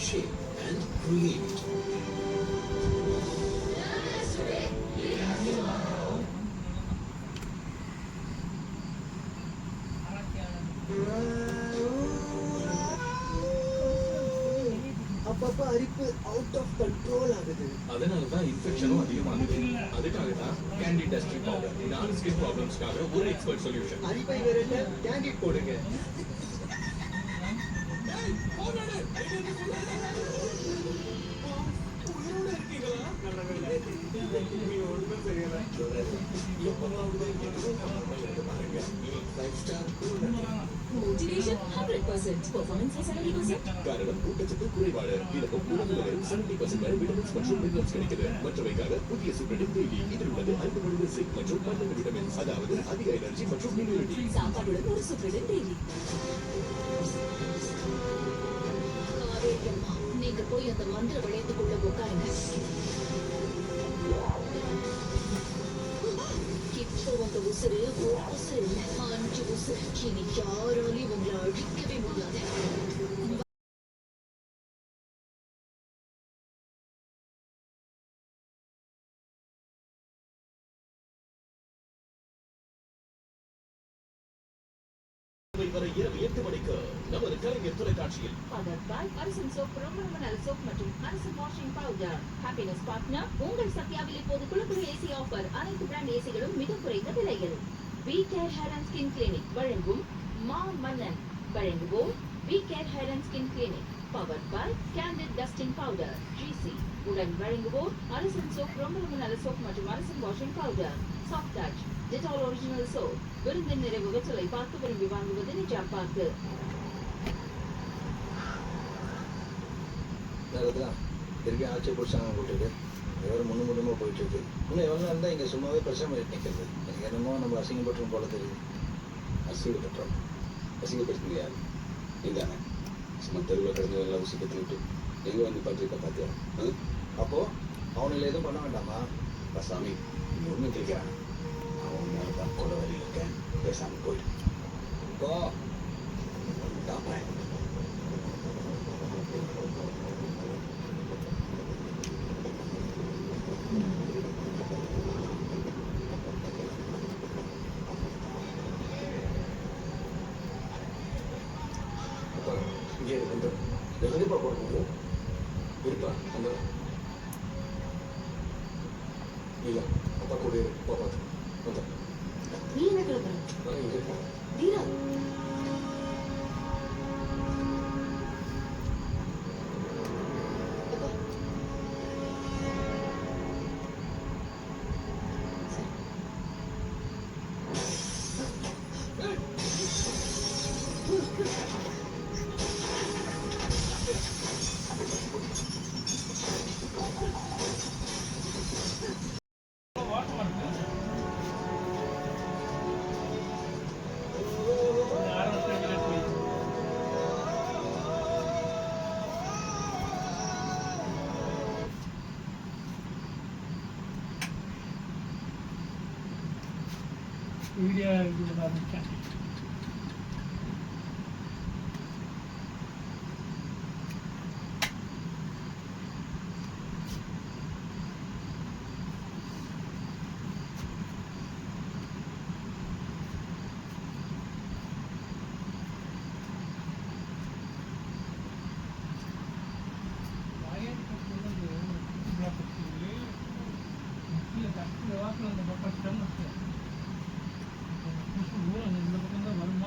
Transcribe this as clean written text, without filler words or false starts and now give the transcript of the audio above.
shape, and create. அப்பப்ப அரிப்பு out of control ஆகுது. அதனாலதான் இன்ஃபெக்ஷனும் அதிகமாகுது. அதுக்காக தான் கேண்டிட் டஸ்டிங் பவுடர். 4 ஸ்கின் ப்ராப்ளம்ஸ்க்காக ஒரு எக்ஸ்பர்ட் சொல்யூஷன். அரிப்பை விரட்ட கேண்டிட் போடுங்க. Motivation 100%, performance 70%. காரணம் ஊட்டச்சத்து குறைபாடு. தினமும் உணவுல வெறும் 70% வரை விட்டமின்ஸ் மற்றும் மினரல்ஸ் கிடைக்குது. மற்றவைக்காக புதிய சூப்பரின் டெய்லி. இதில் உள்ளது 5 மடங்கு சிங்க் மற்றும் 12 விட்டமின்ஸ். அதாவது அதிக எனர்ஜி மற்றும் இம்யூனிட்டி. சாப்பாடுடன் ஒரு சுப்ரிடன் டெய்லி. காவேரியம்மா, நீங்க போய் அந்த மந்திர வளையத்துக்குள்ள உட்காருங்க. இப்போ உங்க உசுறு ஒரு உசுறு இல்ல, 5 உசுறு. இனி யாராலையும் உங்களை அழிக்கவே முடியாது. வரை இரவு 8 மணிக்கு நமது கலைஞர் தொலைக்காட்சியில். பதற்கால் அரசன் சோப், ரொம்பல் சோப் மற்றும் அரசன் வாஷிங் பவுடர். ஹாப்பினஸ் பார்ட்னர் உங்கள் சத்யாவில் இப்போது குழுக்குழு ஏசி ஆஃபர். அனைத்து பிராண்ட் ஏசிகளும் மிக குறைந்த விலையில். V care hair and skin clinic வழங்கும் மா மன்னன். வழங்குவோம் V care hair and skin clinic. Power by candid dusting powder GC. உடன் வழங்குவோம் அரசன் சோப், ரொம்பல் சோப் மற்றும் அரசன் washing powder. Soft touch Dettol original soap. விருந்தின் நிறைவு வெற்றலை பார்த்து விரும்பி வாங்குவது நிஜாம் பார்த்து. திருப்பி ஆட்சி பிடிச்சாங்க போட்டுட்டு எவ்வளோ முன்னுமுன்னமாக போயிட்டு இருக்கு. இன்னும் எவ்வளோ நாள் தான் இங்கே சும்மாவே பிரச்சனை பண்ணிட்டு நிற்கிறது. எனக்கு என்னமோ நம்ம அசிங்கப்பட்டுரும் போல தெரியுது. அசிங்கப்பட்டோம். அசிங்கப்படுத்துங்க யார் நீதானே? சும்மா தெருவில் கிடந்து எல்லாம் ஊசி கற்று விட்டு எங்கே வந்து பார்த்துருக்க பார்த்தியா? அப்போது அவனுங்களை எதுவும் பண்ண வேண்டாமா? சாமி நீ ஒன்றும் கேட்கிறான். அவன் மேலே தான் கூட வரையில் இருக்கேன். பேசாமல் போயிடு. போ தாப்பேன். இங்கே வந்து கண்டிப்பாக போடுறது இருப்பா அந்த இல்லை அப்பா கூட பார்த்து வந்து நீ என்ன கிளம்புற? இங்கே தீரா, வீடியோ இது ஆரம்பிச்சேன். வாக்கில் அந்த பக்கம் ஸ்டெம் இந்த பக்கம் தான் வருமா